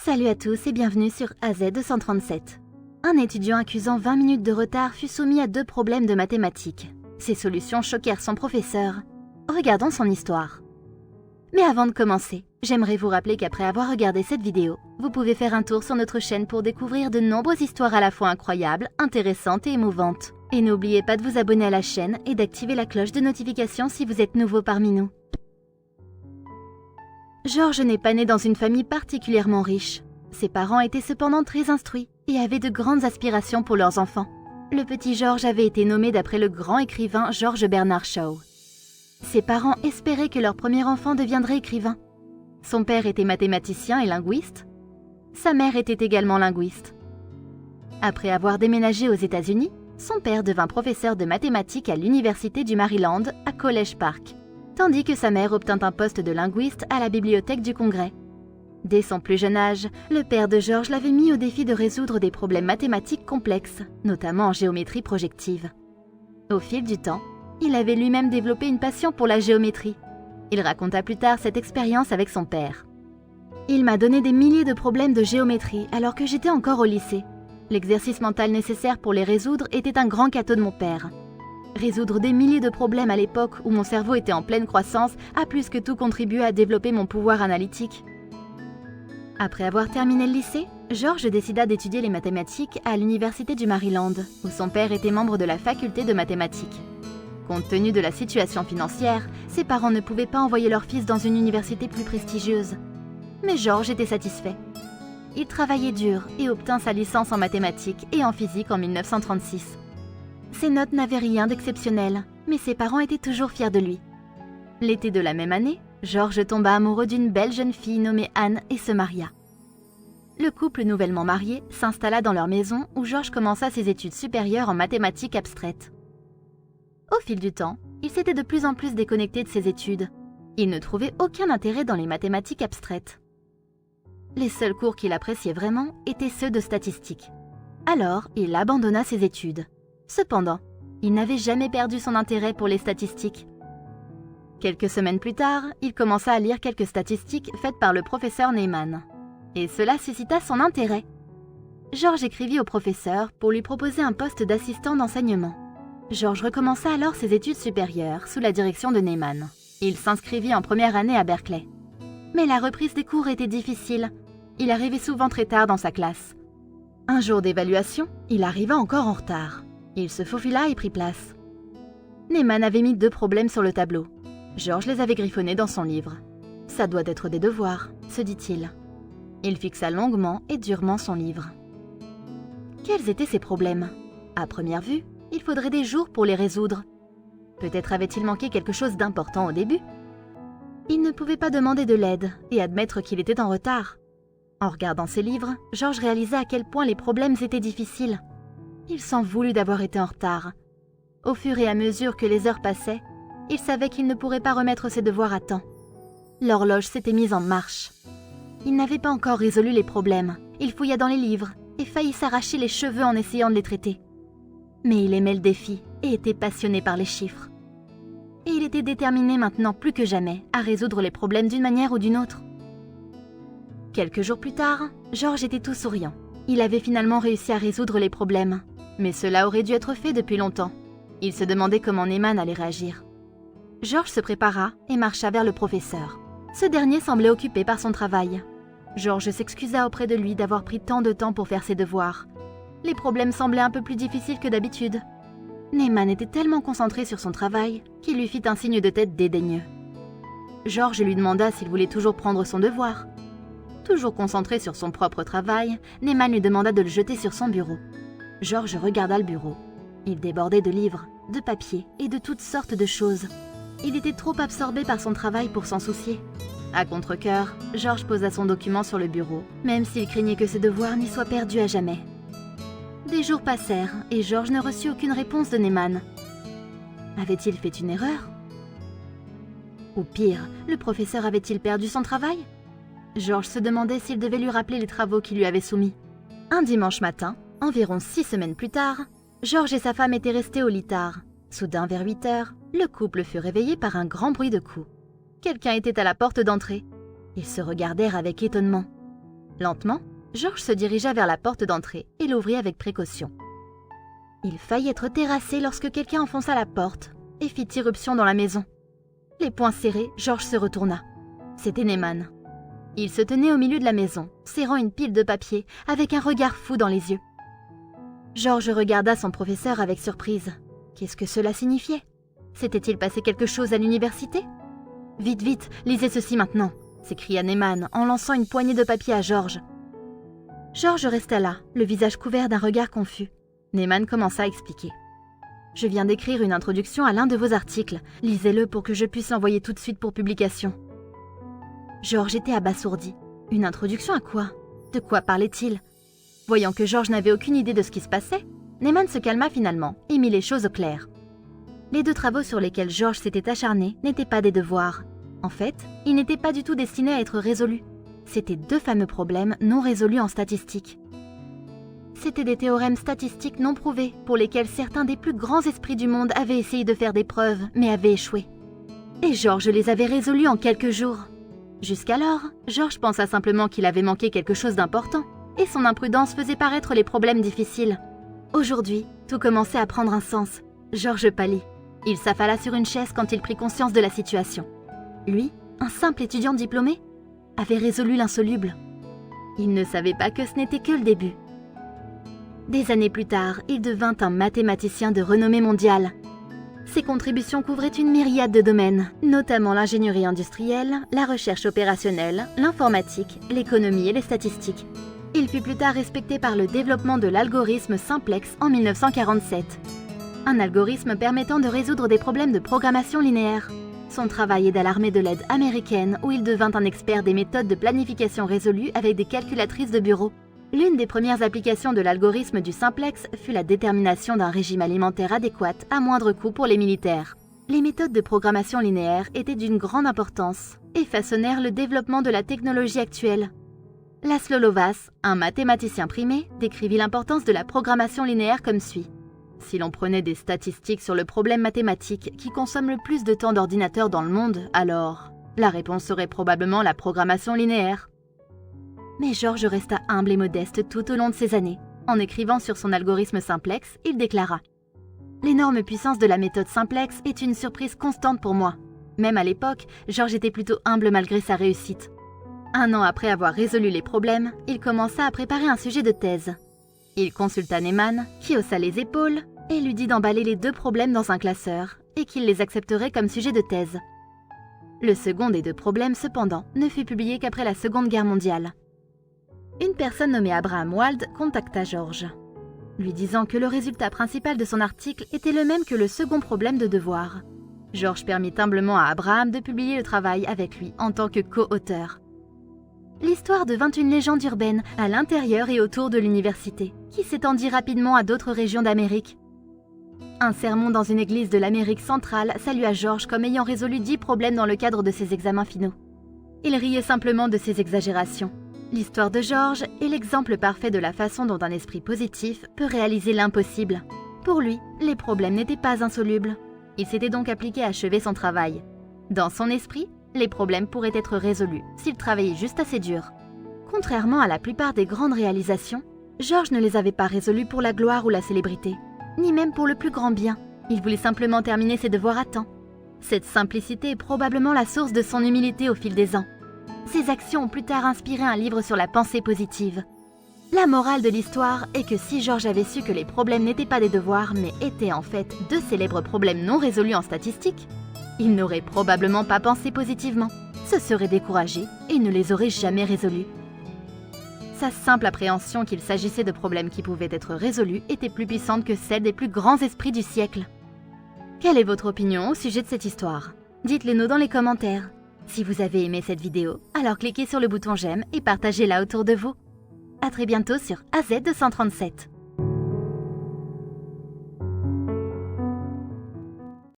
Salut à tous et bienvenue sur AZ237. Un étudiant accusant 20 minutes de retard fut soumis à 2 problèmes de mathématiques. Ses solutions choquèrent son professeur. Regardons son histoire. Mais avant de commencer, j'aimerais vous rappeler qu'après avoir regardé cette vidéo, vous pouvez faire un tour sur notre chaîne pour découvrir de nombreuses histoires à la fois incroyables, intéressantes et émouvantes. Et n'oubliez pas de vous abonner à la chaîne et d'activer la cloche de notification si vous êtes nouveau parmi nous. Georges n'est pas né dans une famille particulièrement riche. Ses parents étaient cependant très instruits et avaient de grandes aspirations pour leurs enfants. Le petit Georges avait été nommé d'après le grand écrivain George Bernard Shaw. Ses parents espéraient que leur premier enfant deviendrait écrivain. Son père était mathématicien et linguiste. Sa mère était également linguiste. Après avoir déménagé aux États-Unis, son père devint professeur de mathématiques à l'Université du Maryland à College Park, tandis que sa mère obtint un poste de linguiste à la Bibliothèque du Congrès. Dès son plus jeune âge, le père de Georges l'avait mis au défi de résoudre des problèmes mathématiques complexes, notamment en géométrie projective. Au fil du temps, il avait lui-même développé une passion pour la géométrie. Il raconta plus tard cette expérience avec son père. « Il m'a donné des milliers de problèmes de géométrie alors que j'étais encore au lycée. L'exercice mental nécessaire pour les résoudre était un grand cadeau de mon père. Résoudre des milliers de problèmes à l'époque où mon cerveau était en pleine croissance a plus que tout contribué à développer mon pouvoir analytique. » Après avoir terminé le lycée, Georges décida d'étudier les mathématiques à l'Université du Maryland, où son père était membre de la faculté de mathématiques. Compte tenu de la situation financière, ses parents ne pouvaient pas envoyer leur fils dans une université plus prestigieuse. Mais Georges était satisfait. Il travaillait dur et obtint sa licence en mathématiques et en physique en 1936. Ses notes n'avaient rien d'exceptionnel, mais ses parents étaient toujours fiers de lui. L'été de la même année, Georges tomba amoureux d'une belle jeune fille nommée Anne et se maria. Le couple nouvellement marié s'installa dans leur maison où Georges commença ses études supérieures en mathématiques abstraites. Au fil du temps, il s'était de plus en plus déconnecté de ses études. Il ne trouvait aucun intérêt dans les mathématiques abstraites. Les seuls cours qu'il appréciait vraiment étaient ceux de statistiques. Alors, il abandonna ses études. Cependant, il n'avait jamais perdu son intérêt pour les statistiques. Quelques semaines plus tard, il commença à lire quelques statistiques faites par le professeur Neyman. Et cela suscita son intérêt. Georges écrivit au professeur pour lui proposer un poste d'assistant d'enseignement. Georges recommença alors ses études supérieures sous la direction de Neyman. Il s'inscrivit en première année à Berkeley. Mais la reprise des cours était difficile. Il arrivait souvent très tard dans sa classe. Un jour d'évaluation, il arriva encore en retard. Il se faufila et prit place. Neyman avait mis 2 problèmes sur le tableau. Georges les avait griffonnés dans son livre. « Ça doit être des devoirs », se dit-il. Il fixa longuement et durement son livre. Quels étaient ces problèmes? À première vue, il faudrait des jours pour les résoudre. Peut-être avait-il manqué quelque chose d'important au début. Il ne pouvait pas demander de l'aide et admettre qu'il était en retard. En regardant ses livres, Georges réalisa à quel point les problèmes étaient difficiles. Il s'en voulut d'avoir été en retard. Au fur et à mesure que les heures passaient, il savait qu'il ne pourrait pas remettre ses devoirs à temps. L'horloge s'était mise en marche. Il n'avait pas encore résolu les problèmes. Il fouilla dans les livres et faillit s'arracher les cheveux en essayant de les traiter. Mais il aimait le défi et était passionné par les chiffres. Et il était déterminé maintenant plus que jamais à résoudre les problèmes d'une manière ou d'une autre. Quelques jours plus tard, Georges était tout souriant. Il avait finalement réussi à résoudre les problèmes. Mais cela aurait dû être fait depuis longtemps. Il se demandait comment Neyman allait réagir. Georges se prépara et marcha vers le professeur. Ce dernier semblait occupé par son travail. Georges s'excusa auprès de lui d'avoir pris tant de temps pour faire ses devoirs. Les problèmes semblaient un peu plus difficiles que d'habitude. Neyman était tellement concentré sur son travail qu'il lui fit un signe de tête dédaigneux. Georges lui demanda s'il voulait toujours prendre son devoir. Toujours concentré sur son propre travail, Neyman lui demanda de le jeter sur son bureau. Georges regarda le bureau. Il débordait de livres, de papiers et de toutes sortes de choses. Il était trop absorbé par son travail pour s'en soucier. À contre-cœur, Georges posa son document sur le bureau, même s'il craignait que ses devoirs n'y soient perdus à jamais. Des jours passèrent et Georges ne reçut aucune réponse de Neyman. Avait-il fait une erreur? Ou pire, le professeur avait-il perdu son travail? Georges se demandait s'il devait lui rappeler les travaux qu'il lui avait soumis. Un dimanche matin, environ 6 semaines plus tard, Georges et sa femme étaient restés au lit tard. Soudain, vers 8 heures, le couple fut réveillé par un grand bruit de coups. Quelqu'un était à la porte d'entrée. Ils se regardèrent avec étonnement. Lentement, Georges se dirigea vers la porte d'entrée et l'ouvrit avec précaution. Il faillit être terrassé lorsque quelqu'un enfonça la porte et fit irruption dans la maison. Les poings serrés, Georges se retourna. C'était Neyman. Il se tenait au milieu de la maison, serrant une pile de papier, avec un regard fou dans les yeux. Georges regarda son professeur avec surprise. Qu'est-ce que cela signifiait? S'était-il passé quelque chose à l'université? « Vite, vite, lisez ceci maintenant !» s'écria Neyman en lançant une poignée de papier à Georges. Georges resta là, le visage couvert d'un regard confus. Neyman commença à expliquer. « Je viens d'écrire une introduction à l'un de vos articles. Lisez-le pour que je puisse l'envoyer tout de suite pour publication. » Georges était abasourdi. Une introduction à quoi? De quoi parlait-il? Voyant que Georges n'avait aucune idée de ce qui se passait, Neyman se calma finalement et mit les choses au clair. Les 2 travaux sur lesquels Georges s'était acharné n'étaient pas des devoirs. En fait, ils n'étaient pas du tout destinés à être résolus. C'étaient 2 fameux problèmes non résolus en statistique. C'étaient des théorèmes statistiques non prouvés pour lesquels certains des plus grands esprits du monde avaient essayé de faire des preuves mais avaient échoué. Et Georges les avait résolus en quelques jours. Jusqu'alors, Georges pensa simplement qu'il avait manqué quelque chose d'important et son imprudence faisait paraître les problèmes difficiles. Aujourd'hui, tout commençait à prendre un sens. Georges pâlit. Il s'affala sur une chaise quand il prit conscience de la situation. Lui, un simple étudiant diplômé, avait résolu l'insoluble. Il ne savait pas que ce n'était que le début. Des années plus tard, il devint un mathématicien de renommée mondiale. Ses contributions couvraient une myriade de domaines, notamment l'ingénierie industrielle, la recherche opérationnelle, l'informatique, l'économie et les statistiques. Il fut plus tard respecté par le développement de l'algorithme simplex en 1947. Un algorithme permettant de résoudre des problèmes de programmation linéaire. Son travail aida l'armée de l'aide américaine où il devint un expert des méthodes de planification résolues avec des calculatrices de bureau. L'une des premières applications de l'algorithme du simplex fut la détermination d'un régime alimentaire adéquat à moindre coût pour les militaires. Les méthodes de programmation linéaire étaient d'une grande importance et façonnèrent le développement de la technologie actuelle. Laszlo Lovász, un mathématicien primé, décrivit l'importance de la programmation linéaire comme suit. Si l'on prenait des statistiques sur le problème mathématique qui consomme le plus de temps d'ordinateur dans le monde, alors la réponse serait probablement la programmation linéaire. Mais Georges resta humble et modeste tout au long de ces années. En écrivant sur son algorithme simplex, il déclara « L'énorme puissance de la méthode simplex est une surprise constante pour moi. Même à l'époque, Georges était plutôt humble malgré sa réussite. 1 an après avoir résolu les problèmes, il commença à préparer un sujet de thèse. Il consulta Neyman, qui haussa les épaules, et lui dit d'emballer les 2 problèmes dans un classeur, et qu'il les accepterait comme sujet de thèse. Le second des 2 problèmes, cependant, ne fut publié qu'après la Seconde Guerre mondiale. Une personne nommée Abraham Wald contacta Georges, lui disant que le résultat principal de son article était le même que le second problème de devoir. Georges permit humblement à Abraham de publier le travail avec lui en tant que co-auteur. L'histoire devint une légende urbaine à l'intérieur et autour de l'université, qui s'étendit rapidement à d'autres régions d'Amérique. Un sermon dans une église de l'Amérique centrale salua Georges comme ayant résolu 10 problèmes dans le cadre de ses examens finaux. Il riait simplement de ses exagérations. L'histoire de Georges est l'exemple parfait de la façon dont un esprit positif peut réaliser l'impossible. Pour lui, les problèmes n'étaient pas insolubles. Il s'était donc appliqué à achever son travail. Dans son esprit, les problèmes pourraient être résolus s'il travaillait juste assez dur. Contrairement à la plupart des grandes réalisations, Georges ne les avait pas résolus pour la gloire ou la célébrité, ni même pour le plus grand bien. Il voulait simplement terminer ses devoirs à temps. Cette simplicité est probablement la source de son humilité au fil des ans. Ses actions ont plus tard inspiré un livre sur la pensée positive. La morale de l'histoire est que si Georges avait su que les problèmes n'étaient pas des devoirs, mais étaient en fait 2 célèbres problèmes non résolus en statistique, il n'aurait probablement pas pensé positivement, se serait découragé et ne les aurait jamais résolus. Sa simple appréhension qu'il s'agissait de problèmes qui pouvaient être résolus était plus puissante que celle des plus grands esprits du siècle. Quelle est votre opinion au sujet de cette histoire? Dites-le-nous dans les commentaires. Si vous avez aimé cette vidéo, alors cliquez sur le bouton j'aime et partagez-la autour de vous. À très bientôt sur AZ237.